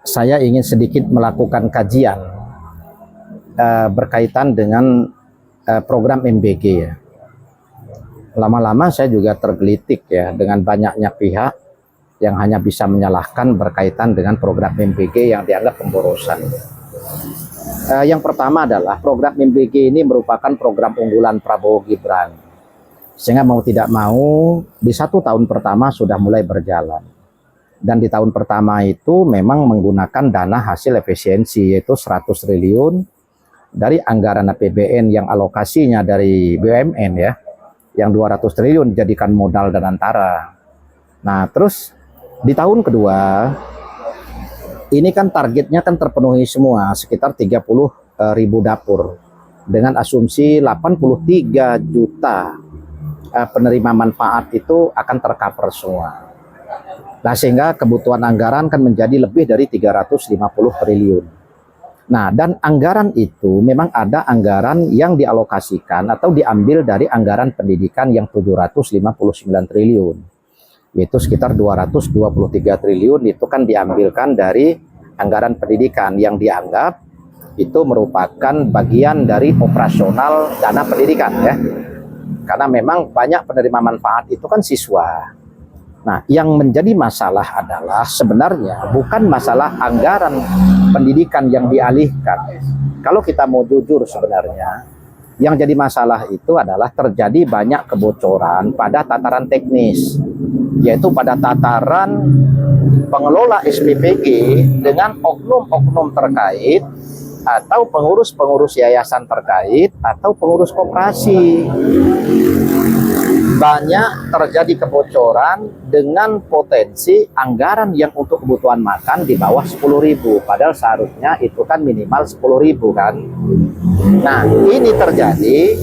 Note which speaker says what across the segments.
Speaker 1: saya ingin sedikit melakukan kajian berkaitan dengan program MBG ya. Lama-lama saya juga tergelitik ya dengan banyaknya pihak yang hanya bisa menyalahkan berkaitan dengan program MBG yang dianggap pemborosan. Yang pertama adalah program MBG ini merupakan program unggulan Prabowo Gibran. Sehingga mau tidak mau di 1 tahun pertama sudah mulai berjalan. Dan di tahun pertama itu memang menggunakan dana hasil efisiensi yaitu 100 triliun dari anggaran APBN yang alokasinya dari BUMN ya, yang 200 triliun dijadikan modal dan antara. Nah terus di tahun kedua ini kan targetnya kan terpenuhi semua sekitar 30.000 dapur dengan asumsi 83 juta penerima manfaat itu akan tercover semua. Nah sehingga kebutuhan anggaran kan menjadi lebih dari 350 triliun. Nah dan anggaran itu memang ada anggaran yang dialokasikan atau diambil dari anggaran pendidikan yang 759 triliun. Yaitu sekitar 223 triliun itu kan diambilkan dari anggaran pendidikan yang dianggap itu merupakan bagian dari operasional dana pendidikan ya. Karena memang banyak penerima manfaat itu kan siswa. Nah, yang menjadi masalah adalah sebenarnya bukan masalah anggaran pendidikan yang dialihkan. Kalau kita mau jujur sebenarnya, yang jadi masalah itu adalah terjadi banyak kebocoran pada tataran teknis, yaitu pada tataran pengelola SPPG dengan oknum-oknum terkait atau pengurus-pengurus yayasan terkait atau pengurus koperasi. Banyak terjadi kebocoran dengan potensi anggaran yang untuk kebutuhan makan di bawah 10.000, padahal seharusnya itu kan minimal 10.000 kan. Nah ini terjadi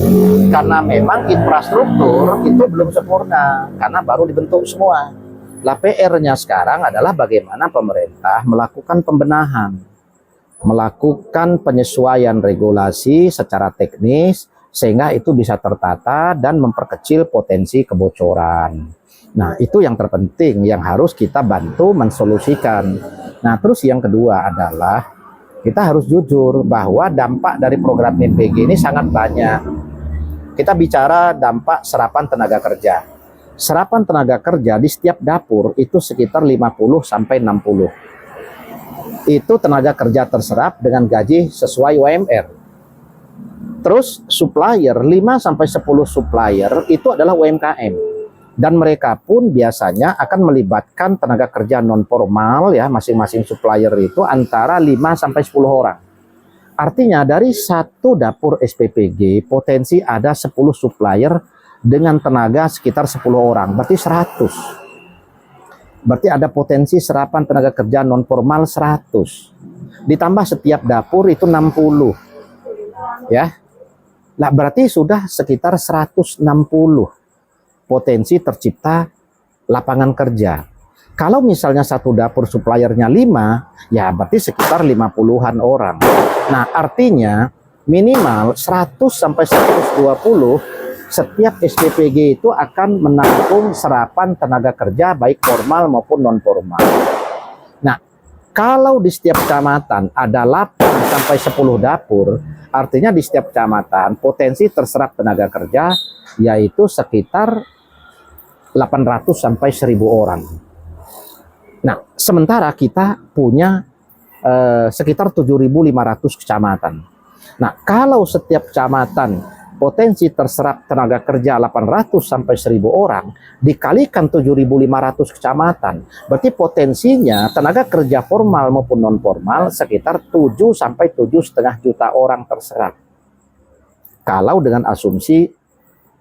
Speaker 1: karena memang infrastruktur itu belum sempurna karena baru dibentuk semua. Lah PR-nya sekarang adalah bagaimana pemerintah melakukan pembenahan, melakukan penyesuaian regulasi secara teknis sehingga itu bisa tertata dan memperkecil potensi kebocoran. Nah itu yang terpenting yang harus kita bantu mensolusikan. Nah terus yang kedua adalah kita harus jujur bahwa dampak dari program MBG ini sangat banyak. Kita bicara dampak serapan tenaga kerja. Serapan tenaga kerja di setiap dapur itu sekitar 50-60. Itu tenaga kerja terserap dengan gaji sesuai UMR. Terus supplier 5-10 supplier itu adalah UMKM. Dan mereka pun biasanya akan melibatkan tenaga kerja non formal ya, masing-masing supplier itu antara 5-10 orang. Artinya dari satu dapur SPPG potensi ada 10 supplier dengan tenaga sekitar 10 orang, berarti 100. Berarti ada potensi serapan tenaga kerja non formal 100. Ditambah setiap dapur itu 60. Ya. Nah, berarti sudah sekitar 160 potensi tercipta lapangan kerja. Kalau misalnya satu dapur suppliernya 5, ya berarti sekitar 50-an orang. Nah, artinya minimal 100-120 setiap SPPG itu akan menampung serapan tenaga kerja baik formal maupun non formal. Nah, kalau di setiap kecamatan ada 8-10 dapur, artinya di setiap kecamatan potensi terserap tenaga kerja yaitu sekitar 800-1.000 orang. Nah, sementara kita punya sekitar 7.500 kecamatan. Nah, kalau setiap kecamatan potensi terserap tenaga kerja 800-1.000 orang dikalikan 7.500 kecamatan, berarti potensinya tenaga kerja formal maupun non formal sekitar 7-7,5 juta orang terserap. Kalau dengan asumsi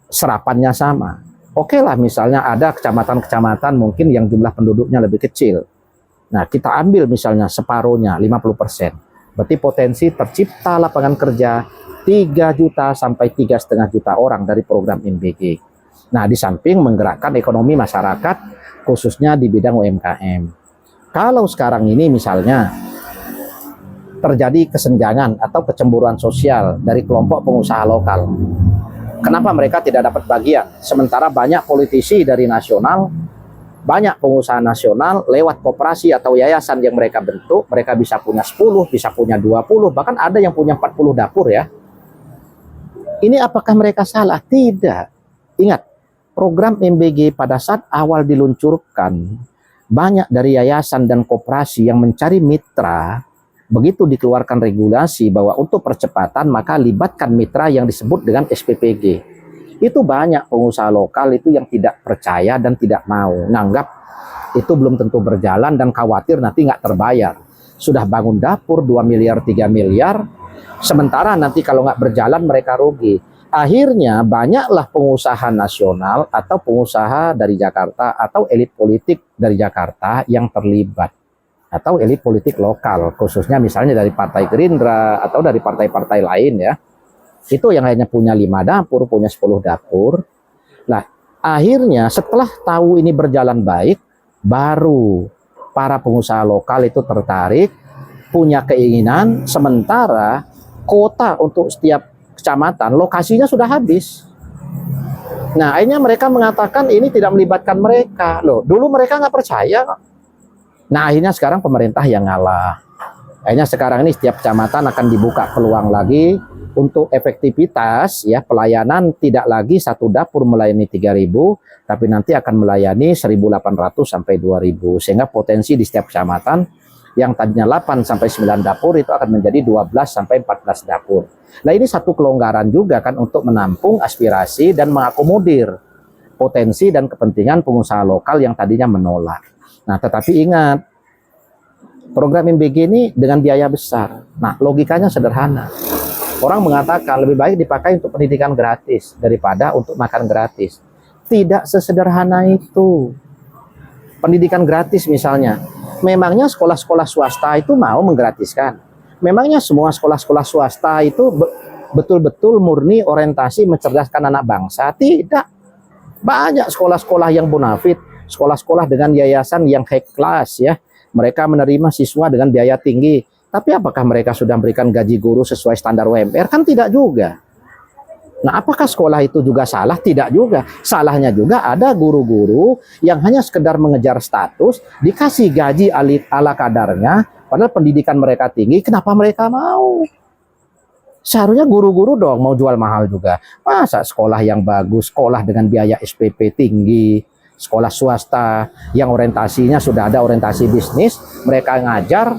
Speaker 1: serapannya sama. Oke lah misalnya ada kecamatan-kecamatan mungkin yang jumlah penduduknya lebih kecil. Nah kita ambil misalnya separuhnya 50%. Berarti potensi tercipta lapangan kerja 3 juta sampai 3,5 juta orang dari program MBG. Nah di samping menggerakkan ekonomi masyarakat khususnya di bidang UMKM. Kalau sekarang ini misalnya terjadi kesenjangan atau kecemburuan sosial dari kelompok pengusaha lokal. Kenapa mereka tidak dapat bagian? Sementara banyak politisi dari nasional banyak pengusaha nasional lewat koperasi atau yayasan yang mereka bentuk, mereka bisa punya 10, bisa punya 20, bahkan ada yang punya 40 dapur ya. Ini apakah mereka salah? Tidak. Ingat, program MBG pada saat awal diluncurkan, banyak dari yayasan dan koperasi yang mencari mitra. Begitu dikeluarkan regulasi bahwa untuk percepatan maka libatkan mitra yang disebut dengan SPPG. Itu banyak pengusaha lokal itu yang tidak percaya dan tidak mau, nganggap itu belum tentu berjalan dan khawatir nanti nggak terbayar. Sudah bangun dapur 2 miliar, 3 miliar, sementara nanti kalau nggak berjalan mereka rugi. Akhirnya banyaklah pengusaha nasional atau pengusaha dari Jakarta atau elit politik dari Jakarta yang terlibat. Atau elit politik lokal, khususnya misalnya dari Partai Gerindra atau dari partai-partai lain ya. Itu yang hanya punya 5 dapur, punya 10 dapur. Nah, akhirnya setelah tahu ini berjalan baik, baru para pengusaha lokal itu tertarik, punya keinginan, sementara kota untuk setiap kecamatan, lokasinya sudah habis. Nah, akhirnya mereka mengatakan ini tidak melibatkan mereka. Loh, dulu mereka nggak percaya. Nah, akhirnya sekarang pemerintah yang ngalah. Akhirnya sekarang ini setiap kecamatan akan dibuka peluang lagi untuk efektivitas ya, pelayanan tidak lagi satu dapur melayani 3.000, tapi nanti akan melayani 1.800 sampai 2.000, sehingga potensi di setiap kecamatan yang tadinya 8 sampai 9 dapur itu akan menjadi 12 sampai 14 dapur. Nah, ini satu kelonggaran juga kan untuk menampung aspirasi dan mengakomodir potensi dan kepentingan pengusaha lokal yang tadinya menolak. Nah, tetapi ingat, program MBG ini dengan biaya besar. Nah, logikanya sederhana. Orang mengatakan lebih baik dipakai untuk pendidikan gratis daripada untuk makan gratis. Tidak sesederhana itu. Pendidikan gratis misalnya, memangnya sekolah-sekolah swasta itu mau menggratiskan? Memangnya semua sekolah-sekolah swasta itu betul-betul murni orientasi mencerdaskan anak bangsa? Tidak. Banyak sekolah-sekolah yang bonafit, sekolah-sekolah dengan yayasan yang high class ya. Mereka menerima siswa dengan biaya tinggi. Tapi apakah mereka sudah memberikan gaji guru sesuai standar UMR? Kan tidak juga. Nah, apakah sekolah itu juga salah? Tidak juga. Salahnya juga ada guru-guru yang hanya sekedar mengejar status, dikasih gaji ala kadarnya, padahal pendidikan mereka tinggi, kenapa mereka mau? Seharusnya guru-guru dong mau jual mahal juga. Masa sekolah yang bagus, sekolah dengan biaya SPP tinggi, sekolah swasta yang orientasinya sudah ada orientasi bisnis, mereka ngajar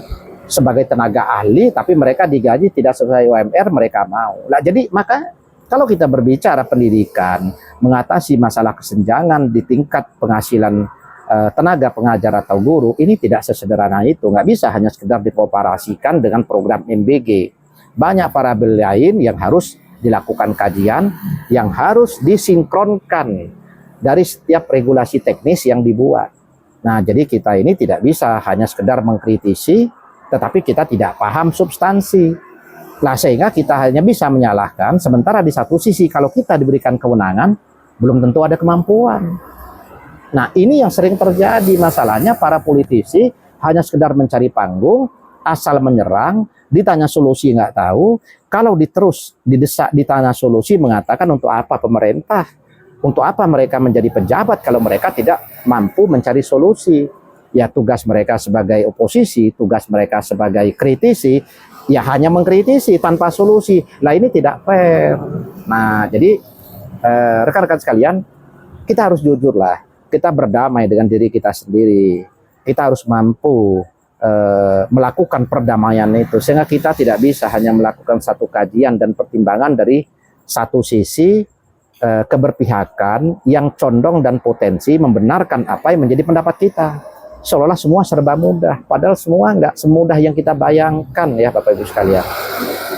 Speaker 1: sebagai tenaga ahli, tapi mereka digaji tidak sesuai UMR, mereka mau. Nah, jadi maka kalau kita berbicara pendidikan, mengatasi masalah kesenjangan di tingkat penghasilan tenaga pengajar atau guru, ini tidak sesederhana itu. Nggak bisa hanya sekedar dikoparasikan dengan program MBG. Banyak variabel lain yang harus dilakukan kajian, yang harus disinkronkan dari setiap regulasi teknis yang dibuat. Nah, jadi kita ini tidak bisa hanya sekedar mengkritisi, tetapi kita tidak paham substansi. Nah, sehingga kita hanya bisa menyalahkan, sementara di satu sisi kalau kita diberikan kewenangan, belum tentu ada kemampuan. Nah, ini yang sering terjadi. Masalahnya para politisi hanya sekedar mencari panggung, asal menyerang, ditanya solusi nggak tahu. Kalau diterus didesak ditanya solusi, mengatakan untuk apa pemerintah? Untuk apa mereka menjadi pejabat kalau mereka tidak mampu mencari solusi? Ya, tugas mereka sebagai oposisi, tugas mereka sebagai kritisi, ya hanya mengkritisi tanpa solusi. Nah, ini tidak fair. Nah, jadi rekan-rekan sekalian, kita harus jujur lah. Kita berdamai dengan diri kita sendiri. Kita harus mampu melakukan perdamaian itu, sehingga kita tidak bisa hanya melakukan satu kajian dan pertimbangan dari satu sisi keberpihakan yang condong dan potensi membenarkan apa yang menjadi pendapat kita. Seolah-olah semua serba mudah, padahal semua nggak semudah yang kita bayangkan ya Bapak Ibu sekalian.